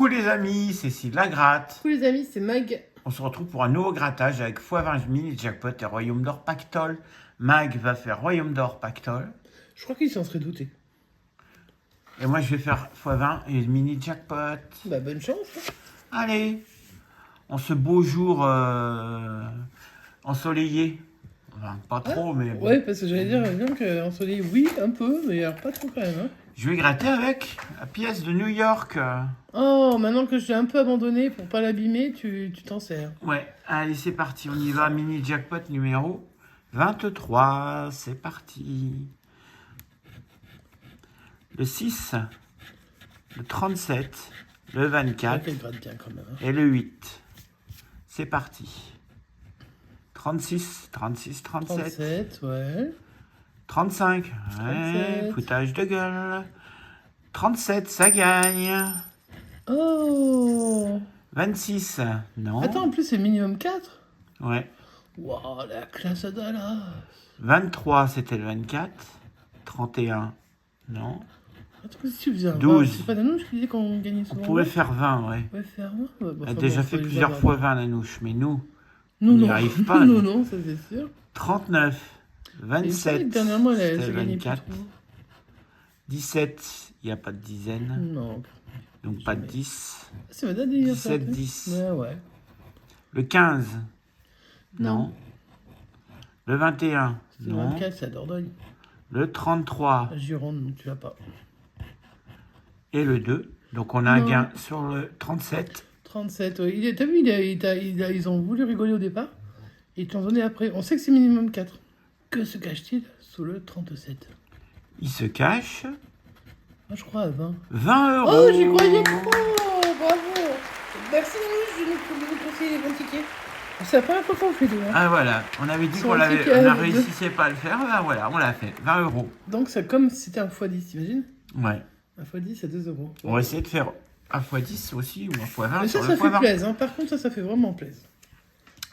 Coucou les amis, c'est Cécile Lagratte. Coucou les amis, c'est Mag. On se retrouve pour un nouveau grattage avec x20 mini jackpot et Royaume d'Or Pactole. Mag va faire Royaume d'Or Pactole. Je crois qu'il s'en serait douté. Et moi je vais faire x20 et le mini jackpot. Bah bonne chance. Allez, en ce beau jour ensoleillé. Enfin, pas trop, mais bon. Ouais, parce que j'allais dire bien qu'ensoleillé, oui, un peu, mais alors pas trop quand même. Hein. Je vais gratter avec la pièce de New York. Oh, maintenant que je l'ai un peu abandonné pour pas l'abîmer, tu t'en sers. Ouais, allez, c'est parti, on y va. Mini jackpot numéro 23, c'est parti. Le 6, le 37, le 24 Elle gratte bien quand même. Hein. et le 8. C'est parti. 36, 37. 37, ouais. 35, ouais, 37. foutage de gueule. 37, ça gagne. Oh 26, non. Attends, en plus c'est minimum 4. Ouais. Waouh, la classe à Dallas. 23, c'était le 24. 31, non. Attends, si tu faisais un 12. 20, c'est pas Danouche qui disait qu'on gagnait On souvent. pourrait faire 20, ouais. On pourrait faire 20. Elle a déjà fait plusieurs fois 20, la nouche, mais nous, Non, on n'y non. arrive pas. Non, non, ça c'est sûr. 39, Et 27, dernièrement, elle a c'était gagné 24, plus trop. 17, il n'y a pas de dizaine, Non. donc pas de 10. C'est ma date d'anniversaire. 17, 10. Ouais, ouais. Le 15, non. Non. Le 21, C'est le non. 24, c'est à Dordogne. Le 33 À Gironde, donc tu l'as pas. et le 2. Donc on a un Non. gain sur le 37. 37, ouais. T'as vu, ils ont voulu rigoler au départ. Et ils t'ont donné après. On sait que c'est minimum 4. Que se cache-t-il sous le 37? Il se cache Moi, je crois à 20. 20 euros. Oh, j'y croyais trop. Bravo. Merci, Louis, de nous conseiller les bons tickets. C'est la première fois qu'on fait deux. Hein. Ah voilà, on avait dit Sur qu'on un l'avait, ticket on a à réussi pas à le faire, ben voilà, on l'a fait, 20 euros. Donc, c'est comme si c'était un x10, t'imagines? Ouais, Un x10, c'est 2 euros. on va essayer de faire un x10 aussi, ou un x20 Mais sur ça le fait x20. plaisir. Hein. Par contre, ça fait vraiment plaisir.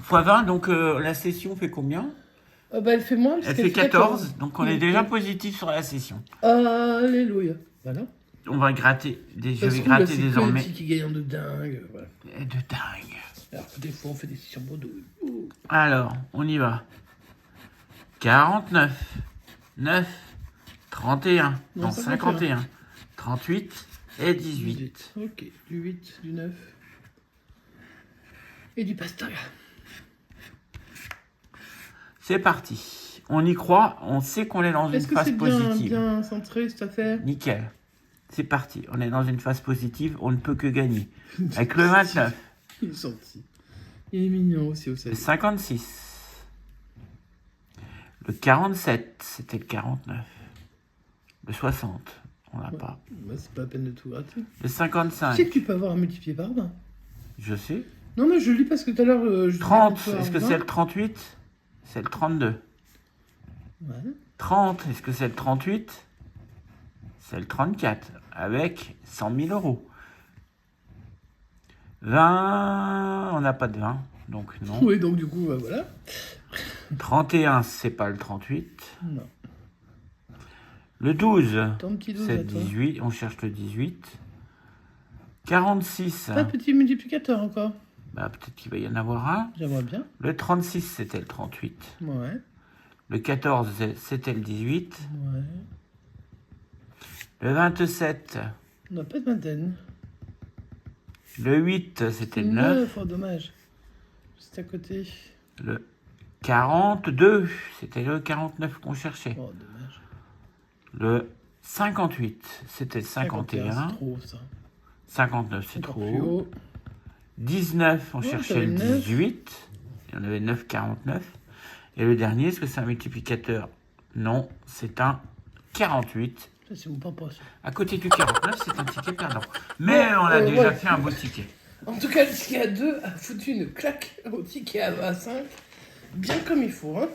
x20, donc la session fait combien? Elle fait moins parce Elle qu'elle fait 14, donc on est déjà positif sur la session. Alléluia. Voilà. On va gratter, je vais Là, gratter c'est désormais. que qui gagnent de dingue. Voilà. Et de dingue. Alors que des fois, on fait des sessions bredouilles. Ouh. Alors, on y va. 49, 9, 31, non 51, 38 et 18. Ok, du 8, du 9. Et du pastaga. C'est parti. On y croit, on sait qu'on est dans une Est-ce que phase c'est positive. bien centré cette affaire? Nickel. C'est parti. On est dans une phase positive, on ne peut que gagner. Avec le 29. Il est gentil. Il est mignon aussi au Le salé. 56. Le 47, c'était le 49. Le 60, on l'a pas. Bah, c'est pas la peine de tout gratter. Le Tu sais 55, que tu peux avoir un multiplié par 20. je sais. Non, mais je lis parce que tout à l'heure... 30, est-ce que c'est le 38? C'est le 32. Ouais. 30, est-ce que c'est le 38? C'est le 34, avec 100 000 euros. 20, on n'a pas de 20, donc non. Oui, donc du coup, bah, voilà. 31, c'est pas le 38. Non. Le 12, Ton petit 12 c'est à le toi. 18, on cherche le 18. 46, Pas de petit multiplicateur encore. bah, peut-être qu'il va y en avoir un. J'aimerais bien. Le 36, c'était le 38. Ouais. Le 14, c'était le 18. Ouais. Le 27, On n'a pas de vingtaine. le 8, c'était le 9. Oh, dommage. Juste à côté. Le 42, c'était le 49 qu'on cherchait. Oh, dommage. Le 58, c'était le 51. C'est trop, ça. 59, c'est Encore trop plus haut. haut. 19, on Ouais, cherchait t'avais le le 9. 18. Il y en avait 9, 49. Et le dernier, est-ce que c'est un multiplicateur? Non, c'est un 48. Ça, c'est mon papa, ça. À côté du 49, c'est un ticket perdant. Mais on a déjà fait un beau ticket. En tout cas, le ticket à 2 a foutu une claque au ticket à 5. Bien comme il faut, hein.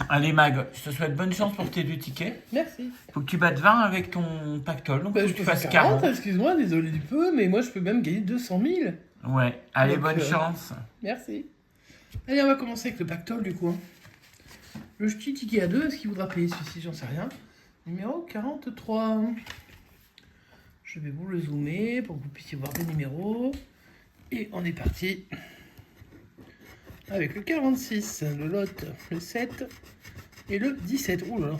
Allez Mag, je te souhaite bonne chance pour tes 2 tickets. Merci. Faut que tu battes 20 avec ton pactole. Donc Bah, faut je que tu peux fasses faire 40. 40, excuse-moi, désolé du peu, mais moi, je peux même gagner 200 000. Ouais, allez, Donc, bonne chance. Merci. Allez, on va commencer avec le pactole, du coup. Hein. Le petit ticket à 2, est-ce qu'il voudra payer celui-ci? J'en sais rien. Numéro 43. Je vais vous le zoomer pour que vous puissiez voir des numéros. Et on est parti avec le 46, le lot, le 7 et le 17. Ouh là là.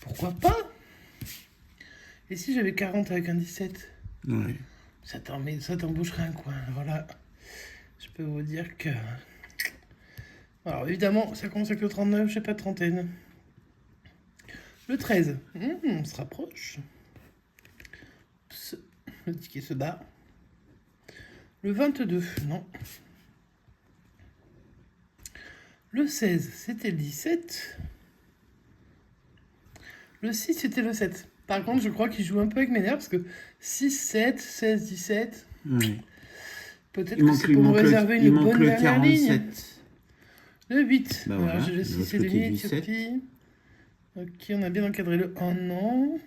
Pourquoi pas? Et si j'avais 40 avec un 17? Oui. Ça t'emboucherait un coin. Alors là, je peux vous dire que... Alors évidemment, ça commence avec le 39, j'ai pas de trentaine. Le 13, on se rapproche. Le ticket se bat. Le 22, non. Le 16, c'était le 17. Le 6, c'était le 7. Par contre, je crois qu'il joue un peu avec mes nerfs parce que 6, 7, 16, 17. Oui. Peut-être que c'est pour me réserver une bonne dernière ligne. Le 8. Bah Alors, voilà, j'ai le 6 et le le 8, Éthiopie. Ok, on a bien encadré le 1, non.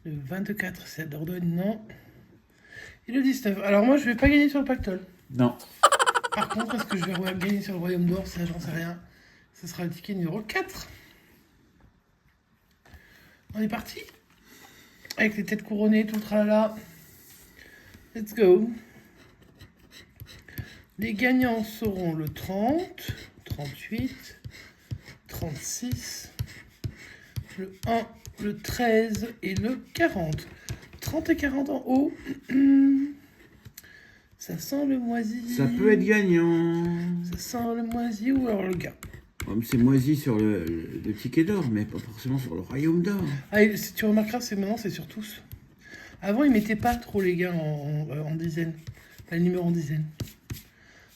Le 24, c'est la Dordogne, non. Et le 19. Alors moi, je vais pas gagner sur le pactole. Non. Par contre, est-ce que je vais gagner sur le Royaume d'Or? Ça, j'en sais rien. Ce sera le ticket numéro 4. On est parti. Avec les têtes couronnées, tout le tralala. Let's go. Les gagnants seront le 30, 38, 36, le 1, le 13 et le 40. 30 et 40 en haut. Ça sent le moisi. Ça peut être gagnant. Ça sent le moisi ou alors le gars. C'est moisi sur le ticket d'or, mais pas forcément sur le royaume d'or. Ah, et si tu remarqueras, maintenant c'est sur tous. Avant, ils mettaient pas trop les gars en dizaines. Enfin, le numéro en dizaines.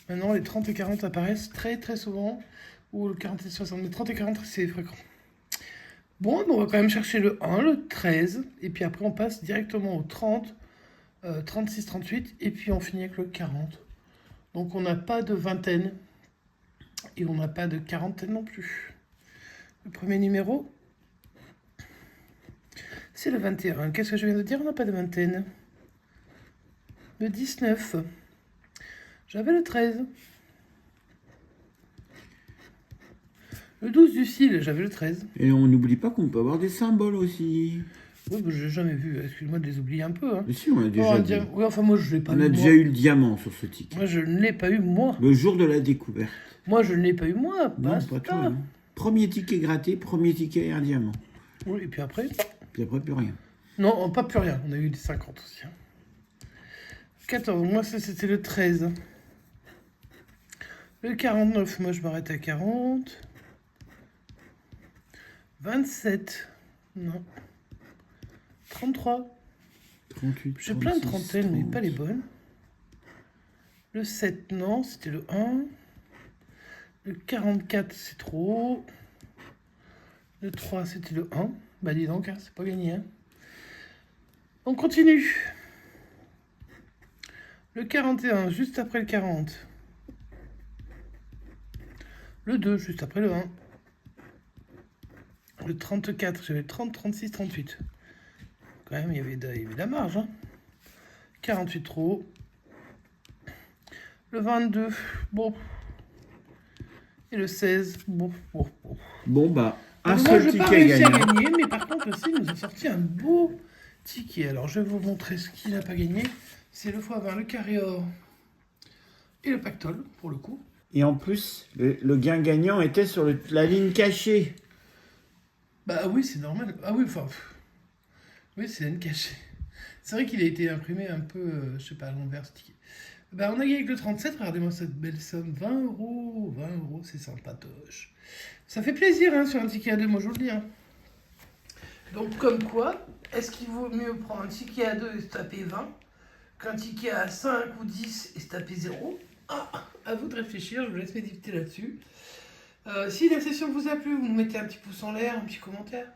Maintenant, les 30 et 40 apparaissent très très souvent. Ou le 40 et 60. Mais 30 et 40, c'est fréquent. Bon, on va quand même chercher le 1, le 13. Et puis après, on passe directement au 30, 36, 38. Et puis on finit avec le 40. Donc on n'a pas de vingtaine. Et on n'a pas de quarantaine non plus. Le premier numéro, c'est le 21. Qu'est-ce que je viens de dire? On n'a pas de vingtaine. Le 19. J'avais le 13. Le 12 du cil, j'avais le 13. Et on n'oublie pas qu'on peut avoir des symboles aussi. Oui, bah, j'ai jamais vu. Excuse-moi de les oublier un peu. Hein. Mais si, on a déjà, Oui, enfin, moi, je l'ai pas on eu. a déjà eu le diamant sur ce ticket. Moi, je ne l'ai pas eu, moi. Le jour de la découverte. Moi, je ne l'ai pas eu, moi. Non, pas toi. Hein. Premier ticket gratté, premier ticket et un diamant. Oui, et puis après? Puis après, plus rien. Non, pas plus rien. On a eu des 50 aussi. Hein. 14, moi, c'était le 13. Le 49, moi, je m'arrête à 40. 27. Non. 33. 38. J'ai plein de trentaines, mais pas les bonnes. Le 7, non, c'était le 1. Le 44, c'est trop. Le 3, c'était le 1. Bah dis donc, hein, c'est pas gagné. Hein. On continue. Le 41, juste après le 40. Le 2, juste après le 1. Le 34, j'avais 30, 36, 38. Quand même, il y avait de la marge. Hein. 48 trop. Le 22, bon. Et le 16, bon. Bon, bah, un moi, seul je n'ai pas ticket réussi à gagnant. gagner, mais par contre, aussi, il nous a sorti un beau ticket. Alors, je vais vous montrer ce qu'il n'a pas gagné. C'est le x20, le carré or et le pactole, pour le coup. Et en plus, le gain gagnant était sur la ligne cachée. Bah oui, c'est normal. Ah oui, enfin... Oui, c'est une cachée. C'est vrai qu'il a été imprimé un peu, je sais pas, à l'envers, ce ticket. Bah, on a gagné avec le 37, regardez-moi cette belle somme, 20 euros, c'est sympatoche. Ça fait plaisir hein, sur un ticket à 2, moi je vous le dis. Hein. Donc comme quoi, est-ce qu'il vaut mieux prendre un ticket à 2 et se taper 20 qu'un ticket à 5 ou 10 et se taper 0? Ah, à vous de réfléchir, je vous laisse méditer là-dessus. Si la session vous a plu, vous nous mettez un petit pouce en l'air, un petit commentaire.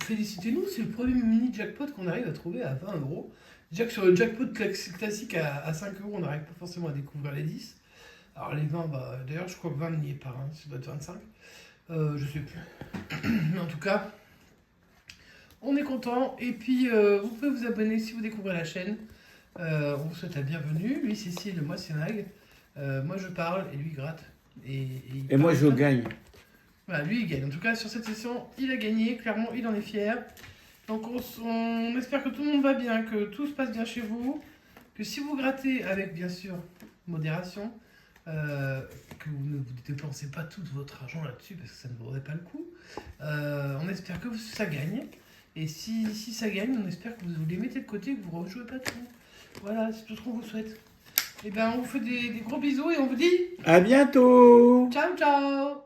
Félicitez-nous, c'est le premier mini jackpot qu'on arrive à trouver à 20 euros. Déjà que sur le jackpot classique à 5 euros, on n'arrive pas forcément à découvrir les 10. Alors les 20, bah, d'ailleurs je crois que 20 n'y est pas, hein, ça doit être 25. Je sais plus. Mais en tout cas, on est content. Et puis vous pouvez vous abonner si vous découvrez la chaîne. On vous souhaite la bienvenue. Lui c'est Cécile, moi c'est Mag. Moi je parle et lui gratte. Et moi je gagne. Voilà, lui, il gagne. En tout cas, sur cette session, il a gagné. Clairement, il en est fier. Donc, on espère que tout le monde va bien, que tout se passe bien chez vous. Que si vous grattez, avec bien sûr modération, que vous ne vous dépensez pas tout votre argent là-dessus, parce que ça ne vaudrait pas le coup. On espère que ça gagne. Et si ça gagne, on espère que vous les mettez de côté et que vous ne rejouez pas tout. Voilà, c'est tout ce qu'on vous souhaite. Et ben, on vous fait des gros bisous et on vous dit À bientôt! ciao, ciao!